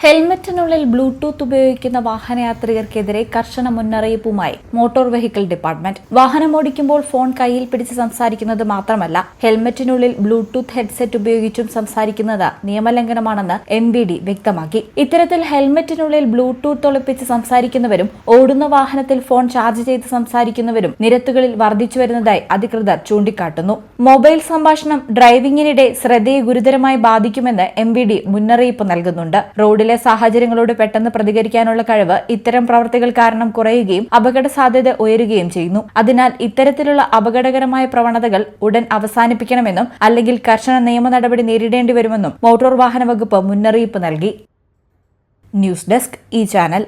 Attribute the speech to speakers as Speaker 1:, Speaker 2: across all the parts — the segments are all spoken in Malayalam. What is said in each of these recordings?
Speaker 1: ഹെൽമറ്റിനുള്ളിൽ ബ്ലൂടൂത്ത് ഉപയോഗിക്കുന്ന വാഹനയാത്രികർക്കെതിരെ കർശന മുന്നറിയിപ്പുമായി മോട്ടോർ വെഹിക്കിൾ ഡിപ്പാർട്ട്മെന്റ്. വാഹനമോടിക്കുമ്പോൾ ഫോൺ കയ്യിൽ പിടിച്ച് സംസാരിക്കുന്നത് മാത്രമല്ല, ഹെൽമറ്റിനുള്ളിൽ ബ്ലൂടൂത്ത് ഹെഡ്സെറ്റ് ഉപയോഗിച്ചും സംസാരിക്കുന്നത് നിയമലംഘനമാണെന്ന് MVD വ്യക്തമാക്കി. ഇത്തരത്തിൽ ഹെൽമറ്റിനുള്ളിൽ ബ്ലൂടൂത്ത് ഒളിപ്പിച്ച് സംസാരിക്കുന്നവരും ഓടുന്ന വാഹനത്തിൽ ഫോൺ ചാർജ് ചെയ്ത് സംസാരിക്കുന്നവരും നിരത്തുകളിൽ വർദ്ധിച്ചു വരുന്നതായി അധികൃതർ ചൂണ്ടിക്കാട്ടുന്നു. മൊബൈൽ സംഭാഷണം ഡ്രൈവിംഗിനിടെ ശ്രദ്ധയെ ഗുരുതരമായി ബാധിക്കുമെന്ന് MVD മുന്നറിയിപ്പ് നൽകുന്നുണ്ട്. റോഡിലെ സാഹചര്യങ്ങളോട് പെട്ടെന്ന് പ്രതികരിക്കാനുള്ള കഴിവ് ഇത്തരം പ്രവർത്തികൾ കാരണം കുറയുകയും അപകട സാധ്യത ഉയരുകയും ചെയ്യുന്നു. അതിനാൽ ഇത്തരത്തിലുള്ള അപകടകരമായ പ്രവണതകൾ ഉടൻ അവസാനിപ്പിക്കണമെന്നും അല്ലെങ്കിൽ കർശന നിയമ നടപടി നേരിടേണ്ടി വരുമെന്നും മോട്ടോർ വാഹന വകുപ്പ് മുന്നറിയിപ്പ് നൽകി. News desk channel.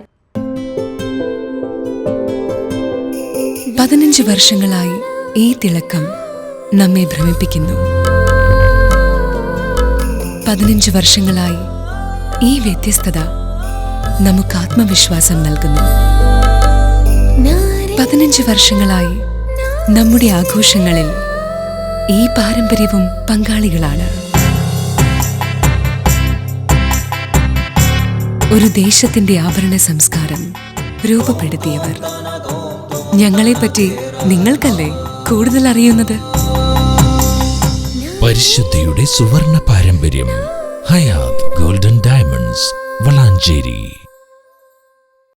Speaker 2: 15 വർഷങ്ങളായി ഈ തിളക്കം നമ്മെ ഭ്രമിപ്പിക്കുന്നു. 15 വർഷങ്ങളായി ഈ വ്യത്യസ്തത നമുക്ക് ആത്മവിശ്വാസം നൽകുന്നു. 15 വർഷങ്ങളായി നമ്മുടെ ആഘോഷങ്ങളിൽ ഈ പാരമ്പര്യവും പങ്കാളികളാണ്. ഒരു ദേശത്തിന്റെ ആഭരണ സംസ്കാരം രൂപപ്പെടുത്തിയവർ. ഞങ്ങളെപ്പറ്റി നിങ്ങൾക്കല്ലേ കൂടുതൽ അറിയുന്നത്?
Speaker 3: പരിശുദ്ധിയുടെ സുവർണ പാരമ്പര്യം. Hayath golden diamonds, Valanchery.